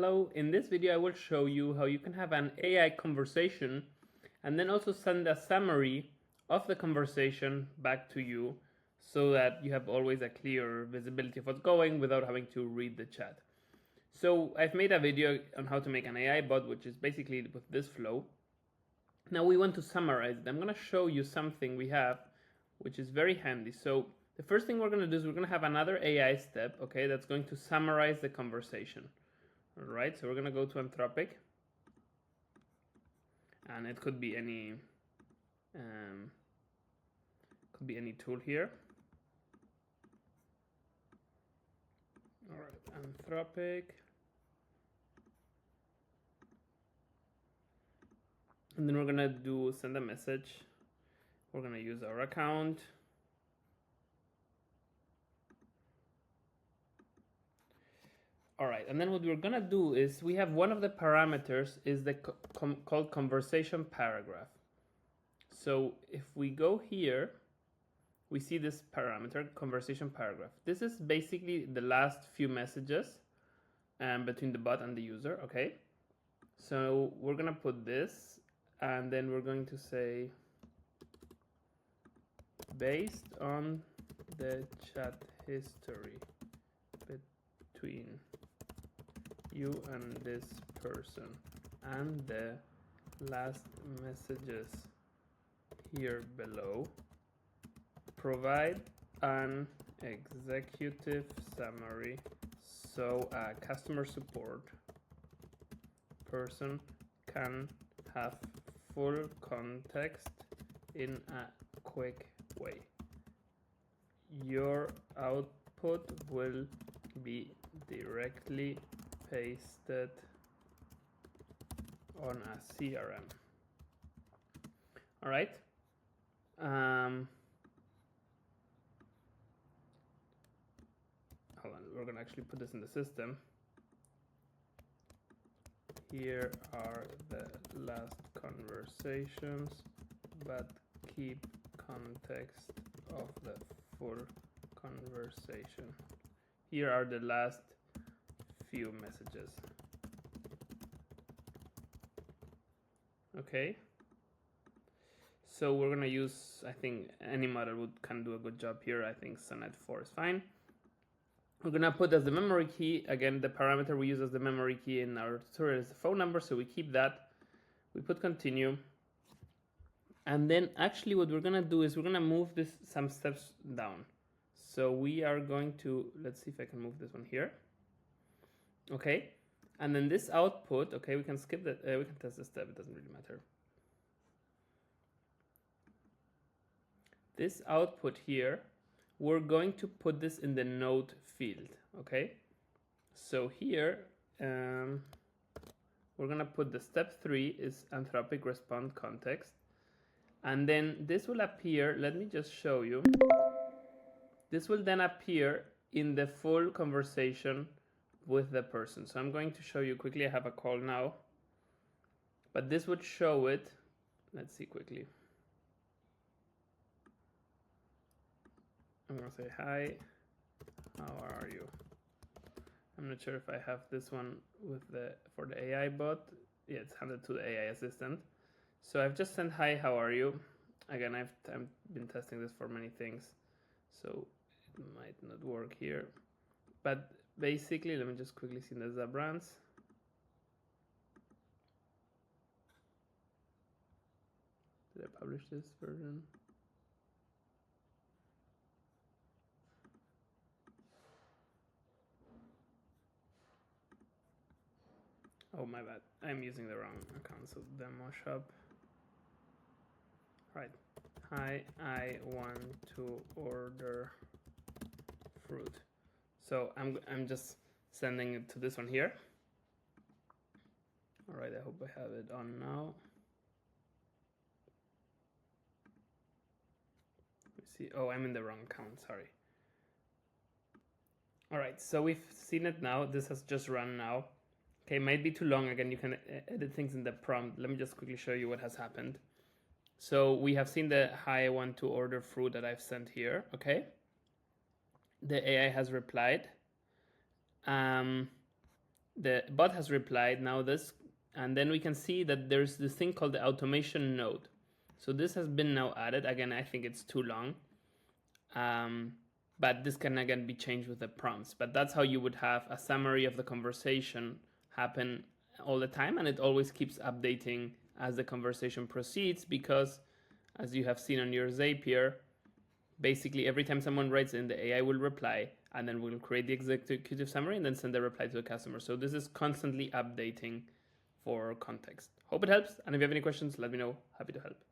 Hello, in this video I will show you how you can have an AI conversation and then also send a summary of the conversation back to you so that you have always a clear visibility of what's going without having to read the chat. So I've made a video on how to make an AI bot, which is basically with this flow. Now we want to summarize it. I'm going to show you something we have which is very handy. So the first thing we're going to do is we're going to have another AI step, okay, that's going to summarize the conversation. All right, so we're going to go to Anthropic, and it could be any tool here. All right, Anthropic, and then we're going to send a message. We're going to use our account. All right, and then what we're gonna do is we have one of the parameters is the called conversation paragraph. So if we go here, we see this parameter, conversation paragraph. This is basically the last few messages between the bot and the user, okay? So we're gonna put this, and then we're going to say, based on the chat history between you and this person and the last messages here below, provide an executive summary so a customer support person can have full context in a quick way. Your output will be directly pasted on a CRM. All right. Hold on, we're gonna actually put this in the system. Here are the last conversations, but keep context of the full conversation. Here are the last few messages. Okay. So we're gonna use, I think any model can do a good job here. I think Sonnet 4 is fine. We're gonna put as the memory key, again, the parameter we use as the memory key in our tutorial is the phone number, so we keep that. We put continue. And then actually what we're gonna do is we're gonna move this some steps down. So we are going to, let's see if I can move this one here. Okay, and then this output, okay, we can skip that, we can test this step, it doesn't really matter. This output here, we're going to put this in the note field, okay? So here, we're gonna put the step 3 is Anthropic respond context. And then this will appear, let me just show you. This will then appear in the full conversation with the person. So I'm going to show you quickly. I have a call now, but this would show it. Let's see quickly. I'm gonna say, hi, how are you? I'm not sure if I have this one with for the AI bot. Yeah, it's handed to the AI assistant. So I've just sent, hi, how are you? Again, I've been testing this for many things, so it might not work here. But basically, let me just quickly see the Zabrans. Did I publish this version? Oh, my bad. I'm using the wrong account, so demo shop. Right. Hi, I want to order fruit. So I'm just sending it to this one here. All right, I hope I have it on now. Let's see. Oh, I'm in the wrong account, sorry. All right, so we've seen it now. This has just run now. Okay, might be too long. Again, you can edit things in the prompt. Let me just quickly show you what has happened. So we have seen the hi, I want to order fruit that I've sent here, okay? The AI has replied. the bot has replied. Now this, and then we can see that there's this thing called the automation node. So this has been now added. Again, I think it's too long. But this can again be changed with the prompts. But that's how you would have a summary of the conversation happen all the time, and it always keeps updating as the conversation proceeds, because as you have seen on your Zapier, basically every time someone writes in, the AI will reply, and then we'll create the executive summary and then send the reply to the customer. So this is constantly updating for context. Hope it helps, and if you have any questions, let me know. Happy to help.